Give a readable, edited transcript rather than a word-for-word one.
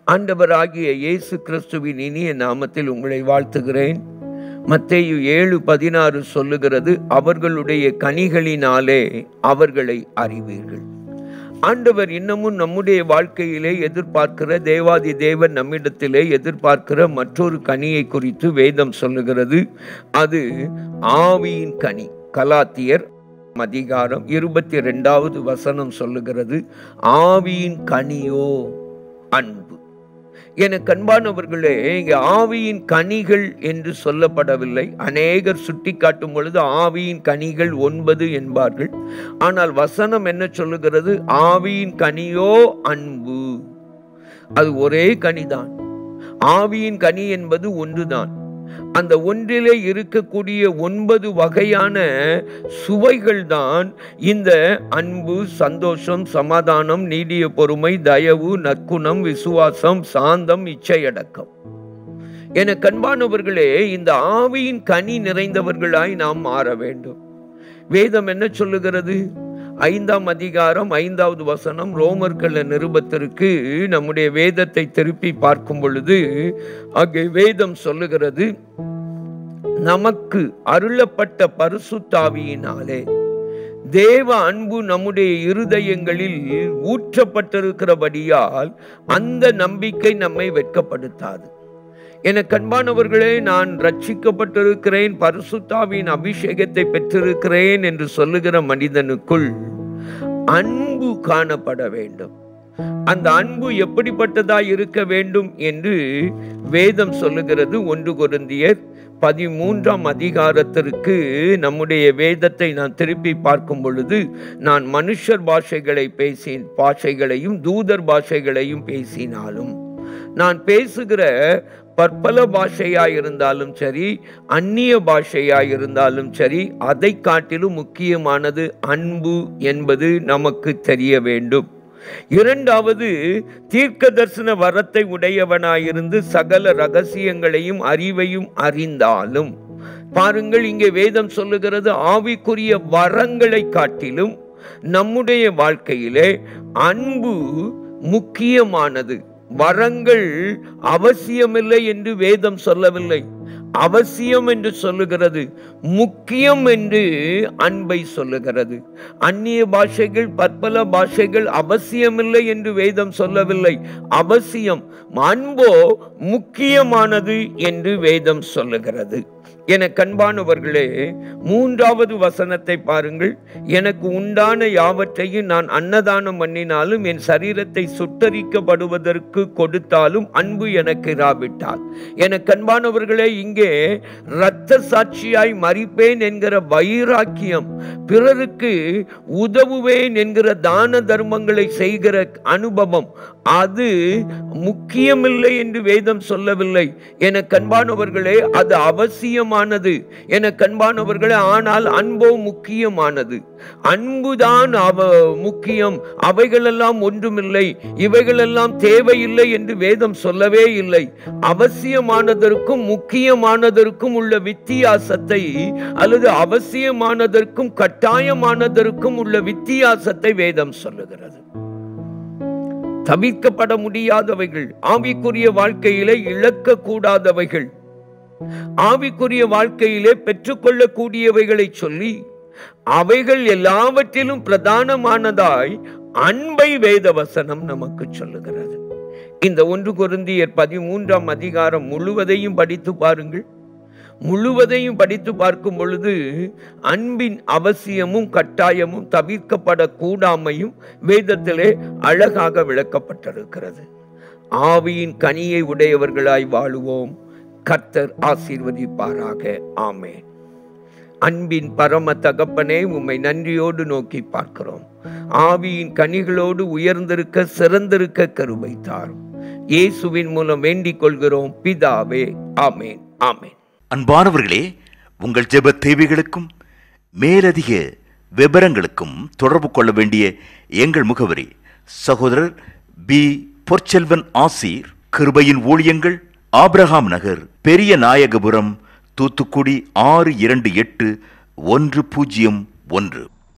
ஆண்டவராகிய இயேசு கிறிஸ்துவின் இனிய நாமத்தில் உங்களை வாழ்த்துகிறேன். மத்தேயு 7:16 சொல்லுகிறது, அவர்களுடைய கனிகளினாலே அவர்களை அறிவீர்கள். ஆண்டவர் இன்னமும் நம்முடைய வாழ்க்கையிலே எதிர்பார்க்கிற, தேவாதி தேவன் நம்மிடத்திலே எதிர்பார்க்கிற மற்றொரு கனியை குறித்து வேதம் சொல்லுகிறது. அது ஆவியின் கனி. கலாத்தியர் அதிகாரம் 22 சொல்லுகிறது, ஆவியின் கனியோ அன்பு. எனக்கு அன்பானவர்களே, இங்கே ஆவியின் கனிகள் என்று சொல்லப்படவில்லை. அநேகர் சுட்டி காட்டும் பொழுது ஆவியின் கனிகள் 9 என்பார்கள். ஆனால் வசனம் என்ன சொல்லுகிறது? ஆவியின் கனியோ அன்பு. அது ஒரே கனிதான். ஆவியின் கனி என்பது ஒன்றுதான். அந்த ஒன்றிலே இருக்கக்கூடிய 9 வகையான சுவைகள் தான் இந்த அன்பு, சந்தோஷம், சமாதானம், நீடிய பொறுமை, தயவு, நற்குணம், விசுவாசம், சாந்தம், இச்சையடக்கம். என கண்பானவர்களே, இந்த ஆவியின் கனி நிறைந்தவர்களாய் நாம் மாற வேண்டும். வேதம் என்ன சொல்லுகிறது? 5ஆம் அதிகாரம் 5வது வசனம், ரோமர்கள் நிருபத்திற்கு நம்முடைய வேதத்தை திருப்பி பார்க்கும் பொழுது அங்கே வேதம் சொல்லுகிறது, நமக்கு அருளப்பட்ட பரிசுத்த ஆவியினாலே தேவ அன்பு நம்முடைய இருதயங்களில் ஊற்றப்பட்டிருக்கிறபடியால் அந்த நம்பிக்கை நம்மை வெட்கப்படுத்தாது. என கண்பானவர்களே, நான் ரட்சிக்கப்பட்டிருக்கிறேன், பரிசுத்த ஆவியின் அபிஷேகத்தை பெற்றிருக்கிறேன் என்று சொல்லுகிற மனிதனுக்குள் அன்பு காணப்பட வேண்டும். அந்த அன்பு எப்படிப்பட்டதாய் இருக்க வேண்டும் என்று வேதம் சொல்லுகிறது. 1 கொரிந்தியர் 13ஆம் அதிகாரத்திற்கு நம்முடைய வேதத்தை நான் திருப்பி பார்க்கும் பொழுது, நான் மனுஷர் பாஷைகளையும் தூதர் பாஷைகளையும் பேசினாலும், நான் பேசுகிற பற்பல பாஷையாயிருந்தாலும் சரி, அந்நிய பாஷையாயிருந்தாலும் சரி, அதை காட்டிலும் முக்கியமானது அன்பு என்பது நமக்கு தெரிய வேண்டும். 2வது, தீர்க்க தரிசன வரத்தை உடையவனாயிருந்து சகல ரகசியங்களையும் அறிவையும் அறிந்தாலும். பாருங்கள், இங்கே வேதம் சொல்லுகிறது, ஆவிக்குரிய வரங்களை காட்டிலும் நம்முடைய வாழ்க்கையிலே அன்பு முக்கியமானது. வரங்கள் அவசியமில்லை என்று வேதம் சொல்லவில்லை, அவசியம் என்று சொல்லுகிறது, முக்கியம் என்று அன்பை சொல்லுகிறது. அந்நிய பாஷைகள், பற்பல பாஷைகள் அவசியமில்லை என்று வேதம் சொல்லவில்லை, அவசியம். அன்போ முக்கியமானது என்று வேதம் சொல்லுகிறது. என கண்பானவர்களே, 3வது வசனத்தை பாருங்கள், எனக்கு உண்டான யாவற்றையும் நான் அன்னதானம் பண்ணினாலும் என் சரீரத்தை சுட்டரிக்கப்படுவதற்கு கொடுத்தாலும் அன்பு எனக்கு இராவிட்டால். என கண்பானவர்களே, இங்கே இரத்த சாட்சியாய் மரிப்பேன் என்கிற வைராக்கியம், பிறருக்கு உதவுவேன் என்கிற தான தர்மங்களை செய்கிற அனுபவம், அது முக்கியமில்லை என்று வேதம் சொல்லவில்லை. என கண்பானவர்களே, அது அவசியமானது என கண்பானவர்களே. ஆனால் அன்போ முக்கியமானது. அன்புதான் முக்கியம், அவைகளெல்லாம் ஒன்றுமில்லை, இவைகளெல்லாம் தேவையில்லை என்று வேதம் சொல்லவே இல்லை. அவசியமானதற்கும் முக்கியமானதற்கும் உள்ள வித்தியாசத்தை, அல்லது அவசியமானதற்கும் கட்டாயமானதற்கும் உள்ள வித்தியாசத்தை வேதம் சொல்லுகிறது. தவிர்க்கப்பட முடியாதவைகள், ஆவிக்குரிய வாழ்க்கையிலே இழக்கக்கூடாதவைகள், ஆவிக்குரிய வாழ்க்கையிலே பெற்றுக்கொள்ளக்கூடியவைகளை சொல்லி, அவைகள் எல்லாவற்றிலும் பிரதானமானதாய் அன்பை வேதவசனம் நமக்கு சொல்லுகிறது. இந்த 1 கொரிந்தியர் 13ஆம் அதிகாரம் முழுவதையும் படித்து பாருங்கள். முழுவதையும் படித்து பார்க்கும் பொழுது அன்பின் அவசியமும் கட்டாயமும் தவிர்க்கப்படக்கூடாமையும் வேதத்திலே அழகாக விளக்கப்பட்டிருக்கிறது. ஆவியின் கனியை உடையவர்களாய் வாழுவோம். கர்த்தர் ஆசீர்வதிப்பாராக. ஆமென். அன்பின் பரம தகப்பனே, உம்மை நன்றியோடு நோக்கி பார்க்கிறோம். ஆவியின் கனிகளோடு உயர்ந்திருக்க, சிறந்திருக்க கிருபை தாரும். இயேசுவின் மூலம் வேண்டிக் கொள்கிறோம் பிதாவே. ஆமென். ஆமென். அன்பானவர்களே, உங்கள் ஜெப தேவைகளுக்கும் மேலதிக விவரங்களுக்கும் தொடர்பு கொள்ள வேண்டிய எங்கள் முகவரி: சகோதரர் பி. பொற்செல்வன் ஆசீர், கிருபையின் ஊழியங்கள், ஆபிரகாம் நகர், பெரிய நாயகபுரம், தூத்துக்குடி 628101.